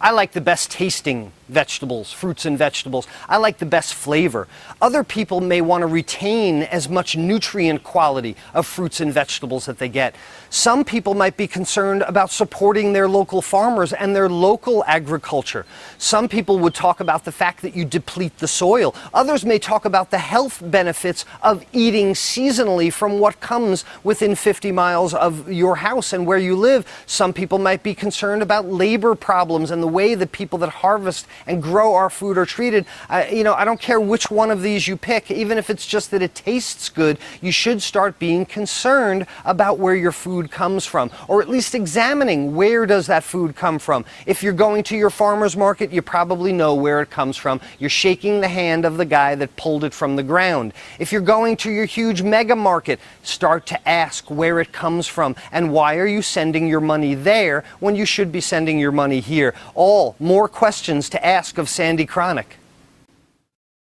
I like the best tasting vegetables, fruits and vegetables. I like the best flavor. Other people may want to retain as much nutrient quality of fruits and vegetables that they get. Some people might be concerned about supporting their local farmers and their local agriculture. Some people would talk about the fact that you deplete the soil. Others may talk about the health benefits of eating seasonally from what comes within 50 miles of your house and where you live. Some people might be concerned about labor problems and the way that people that harvest and grow our food are treated. I don't care which one of these you pick, even if it's just that it tastes good, you should start being concerned about where your food comes from, or at least examining where does that food come from. If you're going to your farmer's market, you probably know where it comes from. You're shaking the hand of the guy that pulled it from the ground. If you're going to your huge mega market, start to ask where it comes from and why are you sending your money there when you should be sending your money here. All more questions to ask of Sandy Chronic.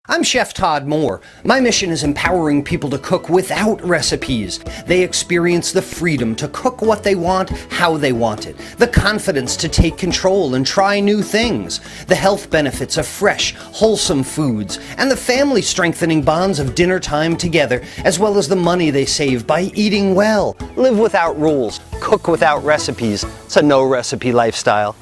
I'm Chef Todd Moore. My mission is empowering people to cook without recipes. They experience the freedom to cook what they want, how they want it, the confidence to take control and try new things, the health benefits of fresh, wholesome foods, and the family-strengthening bonds of dinner time together, as well as the money they save by eating well. Live without rules, cook without recipes. It's a no-recipe lifestyle.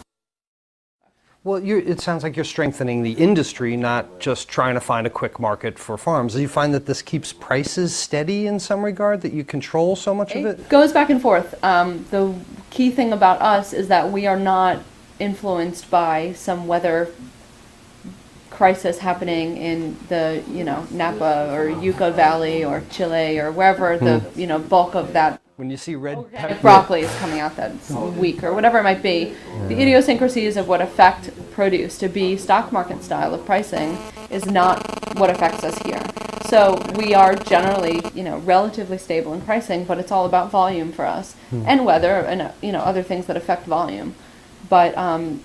Well, it sounds like you're strengthening the industry, not just trying to find a quick market for farms. Do you find that this keeps prices steady in some regard, that you control so much of it? It goes back and forth. The key thing about us is that we are not influenced by some weather crisis happening in the, Napa or Yucca Valley or Chile or wherever the, bulk of that when you see red broccoli is coming out that week or whatever it might be, the idiosyncrasies of what affect produce to be stock market style of pricing is not what affects us here. So we are generally, relatively stable in pricing, but it's all about volume for us and weather and, other things that affect volume. But,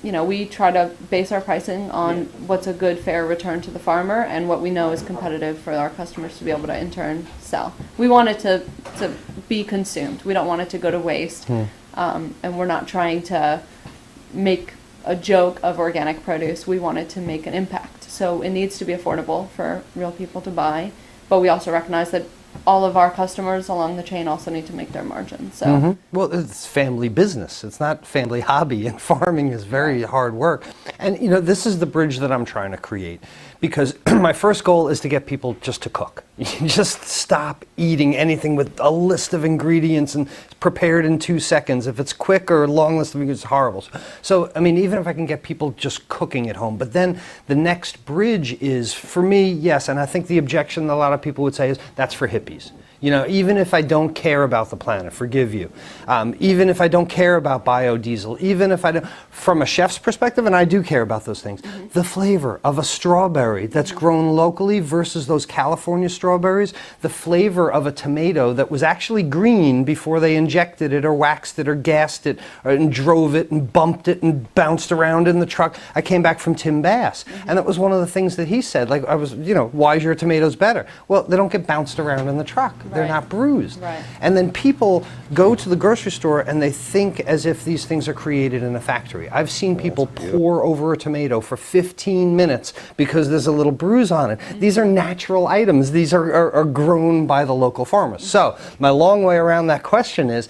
we try to base our pricing on what's a good, fair return to the farmer and what we know is competitive for our customers to be able to in turn sell. We want it to be consumed. We don't want it to go to waste. And we're not trying to make a joke of organic produce. We want it to make an impact. So it needs to be affordable for real people to buy. But we also recognize that all of our customers along the chain also need to make their margins. So, Well, it's family business. It's not family hobby, and farming is very hard work. And, this is the bridge that I'm trying to create, because my first goal is to get people just to cook. Just stop eating anything with a list of ingredients and prepared in 2 seconds. If it's quick or a long list of ingredients, it's horrible. So, even if I can get people just cooking at home, but then the next bridge is, for me, yes, and I think the objection that a lot of people would say is, that's for hippies. Even if I don't care about the planet, forgive you. Even if I don't care about biodiesel, even if I don't, from a chef's perspective, and I do care about those things, the flavor of a strawberry that's grown locally versus those California strawberries, the flavor of a tomato that was actually green before they injected it or waxed it or gassed it and drove it and bumped it and bounced around in the truck. I came back from Tim Bass, and that was one of the things that he said, like, I was, why is your tomatoes better? Well, they don't get bounced around in the truck. They're not bruised. Right. And then people go to the grocery store and they think as if these things are created in a factory. I've seen people pour over a tomato for 15 minutes because there's a little bruise on it. These are natural items. These are grown by the local farmers. So my long way around that question is,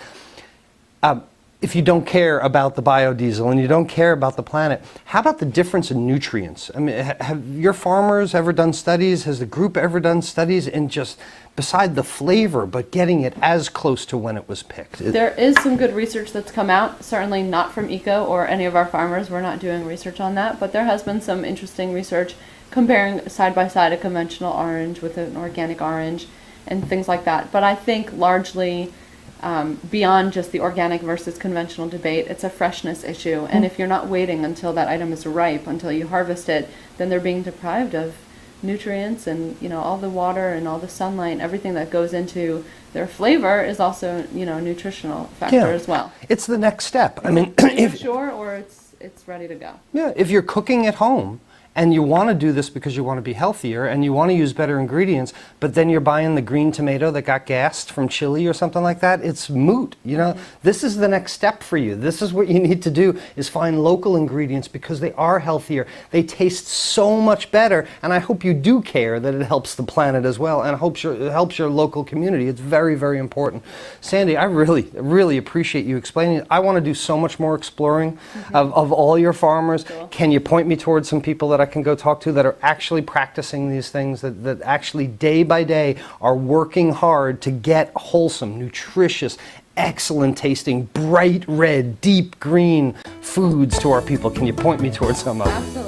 if you don't care about the biodiesel and you don't care about the planet, how about the difference in nutrients? Have your farmers ever done studies? Has the group ever done studies in just, beside the flavor, but getting it as close to when it was picked? There is some good research that's come out, certainly not from ECO or any of our farmers. We're not doing research on that, but there has been some interesting research comparing side by side a conventional orange with an organic orange and things like that. But I think largely, beyond just the organic versus conventional debate, it's a freshness issue. And if you're not waiting until that item is ripe, until you harvest it, then they're being deprived of nutrients and all the water and all the sunlight and everything that goes into their flavor is also a nutritional factor as well. It's the next step. If sure, or it's ready to go. Yeah, if you're cooking at home and you want to do this because you want to be healthier and you want to use better ingredients, but then you're buying the green tomato that got gassed from Chile or something like that, it's moot. You know, this is the next step for you. This is what you need to do, is find local ingredients because they are healthier. They taste so much better, and I hope you do care that it helps the planet as well, and it helps your local community. It's very, very important. Sandy, I really, really appreciate you explaining it. I want to do so much more exploring of all your farmers. Cool. Can you point me towards some people that I can go talk to that are actually practicing these things, that actually day by day are working hard to get wholesome, nutritious, excellent tasting, bright red, deep green foods to our people? Can you point me towards some of them? Absolutely.